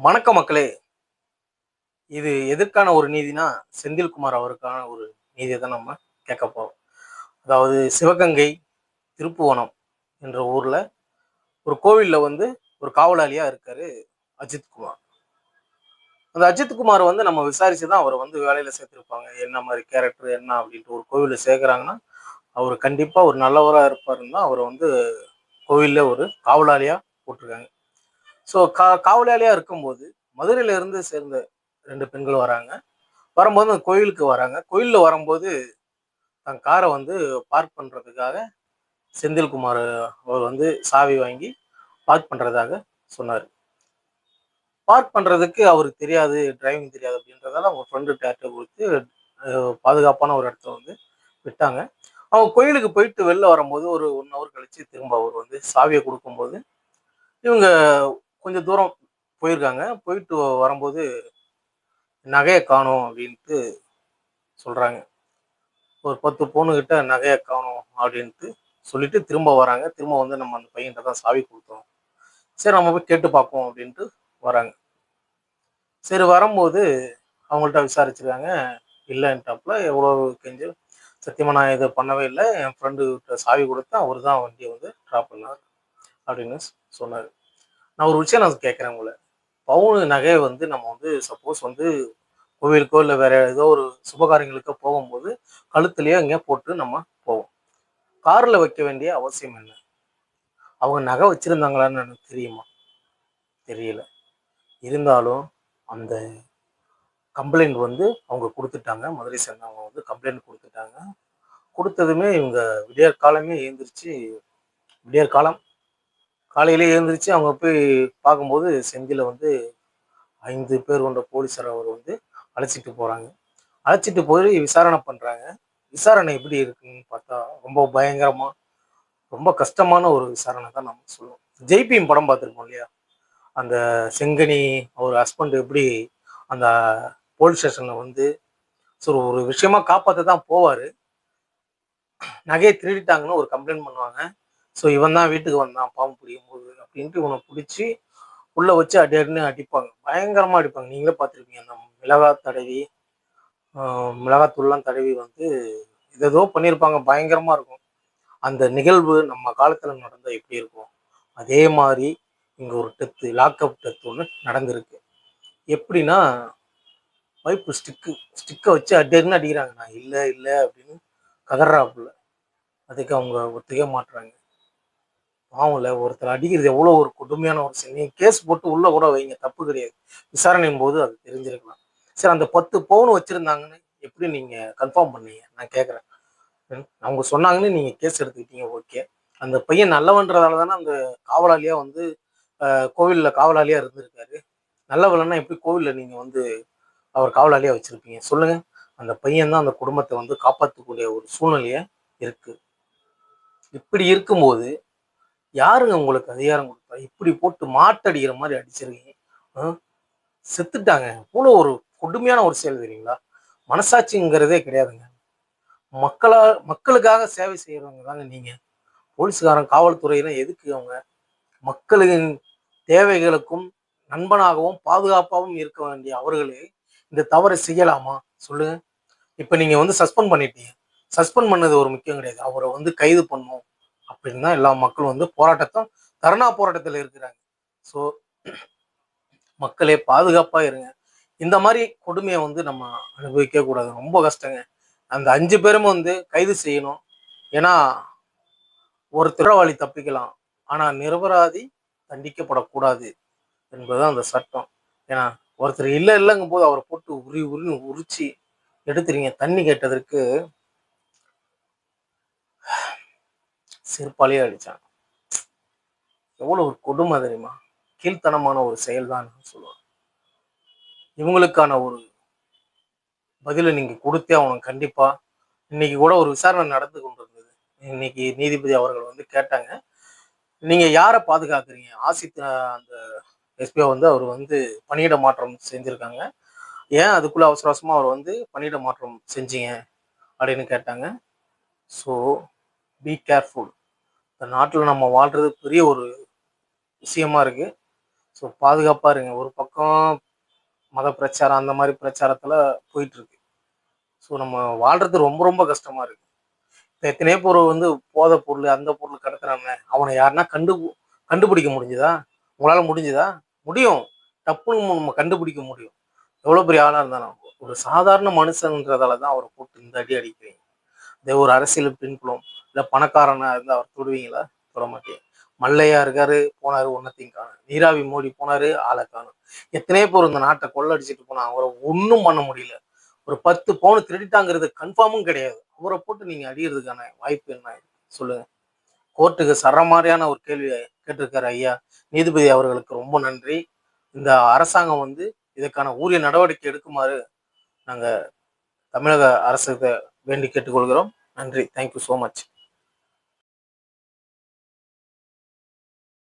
வணக்க மக்களே. இது எதற்கான ஒரு நீதினா, செந்தில்குமார் அவருக்கான ஒரு நீதிய தான் நம்ம கேட்க போறோம். அதாவது சிவகங்கை, திருப்புவனம் என்ற ஊர்ல ஒரு கோவில்ல ஒரு காவலாளியா இருக்காரு அஜித் குமார். அந்த அஜித் குமார் நம்ம விசாரிச்சு தான் அவர வேலையில சேர்த்திருப்பாங்க. என்ன மாரி கேரக்டர் என்ன அப்படின்ட்டு ஒரு கோவில்ல சேர்க்குறாங்கன்னா, அவரு கண்டிப்பா ஒரு நல்லவரா இருப்பாருன்னு தான் அவர கோவில்ல ஒரு காவலாளியா போட்டுருக்காங்க. ஸோ காவலாளியா இருக்கும்போது, மதுரையில இருந்து சேர்ந்த 2 பெண்கள் வராங்க. வரும்போது அந்த கோயிலுக்கு வராங்க. கோயில்ல வரும்போது தன் கார பார்க் பண்றதுக்காக செந்தில்குமார் அவர் சாவி வாங்கி பார்க் பண்றதாக சொன்னாரு. பார்க் பண்றதுக்கு அவருக்கு தெரியாது, டிரைவிங் தெரியாது அப்படின்றதால அவங்க ஃப்ரெண்டு டாட்டா குடுத்து பாதுகாப்பான ஒரு இடத்துல விட்டாங்க. அவங்க கோயிலுக்கு போயிட்டு வெளில வரும்போது ஒரு 1 ஹவர் கழிச்சு திரும்ப அவர் சாவிய குடுக்கும்போது, இவங்க கொஞ்சம் தூரம் போயிருக்காங்க. போயிட்டு வரும்போது நகைய காணோம் அப்படின்ட்டு சொல்றாங்க. ஒரு 10 பவுனு கிட்ட நகைய காணோம் அப்படின்ட்டு சொல்லிட்டு திரும்ப வராங்க. திரும்ப நம்ம அந்த பையன்ட்ட தான் சாவி குடுத்தோம். சரி நம்ம போய் கேட்டு பார்ப்போம் அப்படின்ட்டு வராங்க. சரி வரும்போது அவங்கள்ட்ட விசாரிச்சிருக்காங்க. இல்லன்ட்டாப்புல எவ்வளோ கெஞ்சி சத்தியமா நான் இத பண்ணவே இல்ல. என் ஃப்ரெண்டு கிட்ட சாவி குடுத்தேன். அவரு தான் வண்டிய ட்ராப் பண்ணாரு அப்படின்னு சொன்னாரு. நான் ஒரு விஷயம் கேட்கிறேன் உங்கள. பவுனு நகைய நம்ம சப்போஸ் கோவிலுக்கோ இல்ல வேற ஏதோ ஒரு சுபகாரியங்களுக்கோ போகும்போது கழுத்துலயோ எங்கேயோ போட்டு நம்ம போவோம். கார்ல வைக்க வேண்டிய அவசியம் என்ன? அவங்க நகை வச்சிருந்தாங்களான்னு எனக்கு தெரியுமா? தெரியல. இருந்தாலும் அந்த கம்ப்ளைண்ட் அவங்க குடுத்துட்டாங்க. மதுரை சேர்ந்தவங்க கம்ப்ளைண்ட் குடுத்துட்டாங்க. குடுத்ததுமே இவங்க விடியற் காலமே எழுந்திரிச்சு விடியற் காலம் காலையிலேயே எழுந்திரிச்சு அவங்க போய் பார்க்கும்போது செந்தில 5 பேர் கொண்ட போலீஸார் அவர் அழைச்சிட்டு போறாங்க. அழைச்சிட்டு போய் விசாரணை பண்றாங்க. விசாரணை எப்படி இருக்குன்னு பார்த்தா, ரொம்ப பயங்கரமா, ரொம்ப கஷ்டமான ஒரு விசாரணை தான் நம்ம சொல்லுவோம். ஜெய்பீம் படம் பார்த்துருப்போம் இல்லையா? அந்த செங்கனி அவர் ஹஸ்பண்ட் எப்படி அந்த போலீஸ் ஸ்டேஷன்ல ஒரு விஷயமா காப்பாத்த தான் போவாரு. நகையை திருடிட்டாங்கன்னு ஒரு கம்ப்ளைண்ட் பண்ணுவாங்க. ஸோ இவன் தான் வீட்டுக்கு வந்தான் பாம்பு பிடிக்கும்போது அப்படின்ட்டு இவனை பிடிச்சி உள்ள வச்சு அடி அடின்னு அடிப்பாங்க. பயங்கரமா அடிப்பாங்க. நீங்களே பார்த்துருப்பீங்க. அந்த மிளகாய் தடவி, மிளகாத்தூள்லாம் தடவி ஏதேதோ பண்ணியிருப்பாங்க. பயங்கரமா இருக்கும். அந்த நிகழ்வு நம்ம காலத்துல நடந்தா எப்படி இருக்கும்? அதே மாதிரி இங்க ஒரு லாக்அப் டெத் ஒண்ணு நடந்திருக்கு. எப்படின்னா, பைப்பு ஸ்டிக்க வச்சு அடி அடின்னு அடிக்கிறாங்க. நான் இல்ல இல்ல அப்படின்னு கதறாப்புல. அதுக்கு அவங்க ஒத்துக்கவே மாட்றாங்க. பாவம்ல ஒருத்தர் அடிக்கிறது எவ்வளோ ஒரு கொடுமையான ஒரு செயல். நீங்க கேஸ் போட்டு உள்ள கூட வைங்க, தப்பு கிடையாது. விசாரணையின் போது அது தெரிஞ்சிருக்கலாம். சரி அந்த 10 பவுன் வச்சிருந்தாங்கன்னு எப்படி நீங்க கன்ஃபார்ம் பண்ணீங்க? நான் கேட்கிறேன். அவங்க சொன்னாங்கன்னு நீங்க கேஸ் எடுத்துக்கிட்டீங்க ஓகே. அந்த பையன் நல்லவன்றதால தானே அந்த காவலாளியா கோவில்ல காவலாளியா இருந்திருக்காரு. நல்லவல்லன்னா எப்படி கோவில்ல நீங்க அவர் காவலாளியா வச்சிருப்பீங்க? சொல்லுங்க. அந்த பையன் தான் அந்த குடும்பத்த காப்பாத்தக்கூடிய ஒரு சூழ்நிலைய இருக்கு. இப்படி இருக்கும்போது, யாருங்க உங்களுக்கு அதிகாரம் குடுத்தா? இப்படி போட்டு மாட்டடிக்கிற மாரி அடிச்சிருக்கீங்க. அ செத்துட்டாங்க. இவ்வளோ ஒரு கொடுமையான ஒரு செயல் தெரியுங்களா? மனசாட்சிங்கிறதே கிடையாதுங்க. மக்களா மக்களுக்காக சேவை செய்றவங்க தாங்க நீங்க. போலீஸ்காரன், காவல்துறையினர் எதுக்கு அவங்க? மக்களின் தேவைகளுக்கும் நண்பனாகவும், பாதுகாப்பாகவும் இருக்க வேண்டிய அவர்களே, இந்த தவறை செய்யலாமா? சொல்லுங்க. இப்ப நீங்க சஸ்பெண்ட் பண்ணிட்டீங்க. சஸ்பெண்ட் பண்ணது ஒரு முக்கியம் கிடையாது. அவர கைது பண்ணணும் அப்படின்னு தான் எல்லா மக்களும் தர்ணா போராட்டத்துல இருக்கிறாங்க. ஸோ மக்களே பாதுகாப்பா இருங்க. இந்த மாரி கொடுமைய நம்ம அனுபவிக்கவே கூடாது. ரொம்ப கஷ்டங்க. அந்த 5 பேரும் கைது செய்யணும். ஏன்னா, ஒரு குற்றவாளி தப்பிக்கலாம். ஆனா நிரபராதி தண்டிக்கப்படக்கூடாது என்பதுதான் அந்த சட்டம். ஏன்னா, ஒருத்தர் இல்லங்கும்போது அவர போட்டு உரி உரின்னு உரிச்சு எடுத்துறீங்க. தண்ணி கேட்டதற்கு செருப்பாலேயே அடிச்சாங்க. எவ்வளவு ஒரு கொடுமை தெரியுமா? கீழ்த்தனமான ஒரு செயல் தான் சொல்லுவேன். இவங்களுக்கான ஒரு பதில நீங்க குடுத்தே ஆகணும் கண்டிப்பா. இன்னைக்கு கூட ஒரு விசாரணை நடந்து கொண்டிருந்தது. இன்னைக்கு நீதிபதி அவர்கள் கேட்டாங்க. நீங்க யார பாதுகாக்கிறீங்க? ஆசித் அந்த எஸ்பி அவர் பணியிட மாற்றம் செஞ்சிருக்காங்க. ஏன் அதுக்குள்ள அவசர அவசரமா அவர் பணியிட மாற்றம் செஞ்சீங்க? அப்படின்னு கேட்டாங்க. So be careful. இந்த நாட்டுல நம்ம வாழ்றது பெரிய ஒரு விஷயமா இருக்கு. ஸோ பாதுகாப்பாக இருங்க. ஒரு பக்கம் மத பிரச்சாரம் அந்த மாதிரி பிரச்சாரத்தில் போயிட்டு இருக்கு. ஸோ நம்ம வாழ்றது ரொம்ப ரொம்ப கஷ்டமா இருக்கு. இப்போ எத்தனையோ பொருள் வந்து போதை பொருள் அந்த பொருள் கடத்துறாங்க. அவனை யாருன்னா கண்டுபிடிக்க முடிஞ்சுதா? உங்களால் முடிஞ்சுதா? முடியும். டப்புன்னு நம்ம கண்டுபிடிக்க முடியும். எவ்வளோ பெரிய ஆளாக இருந்தாலும் ஒரு சாதாரண மனுஷன்றதால தான் அவரை போட்டு இந்த அடி அடிக்கிறீங்க. அதே ஒரு அரசியல் பின்புலம் இல்லை பணக்காரனா இருந்தால் அவர் தொடுவீங்களா? தொட மாட்டீங்க. மல்லையா இருக்காரு, போனாரு, ஒன்னத்தையும் காணும். நீராவி மோடி போனாரு, ஆளை காணும். எத்தனையோ பேர் இந்த நாட்டை கொள்ளடிச்சிட்டு போனா அவரை ஒன்றும் பண்ண முடியல. ஒரு 10 பவுன் திருடிட்டாங்கிறது கன்ஃபார்மும் கிடையாது. அவரை போட்டு நீங்க அடிக்கிறதுக்கான வாய்ப்பு என்ன சொல்லுங்க. கோர்ட்டுக்கு சரமாரியான ஒரு கேள்வியை கேட்டிருக்காரு ஐயா நீதிபதி அவர்களுக்கு ரொம்ப நன்றி. இந்த அரசாங்கம் வந்து இதுக்கான உரிய நடவடிக்கை எடுக்குமாறு நாங்க தமிழக அரசு வேண்டி கேட்டுக்கொள்கிறோம். நன்றி. Thank you so much.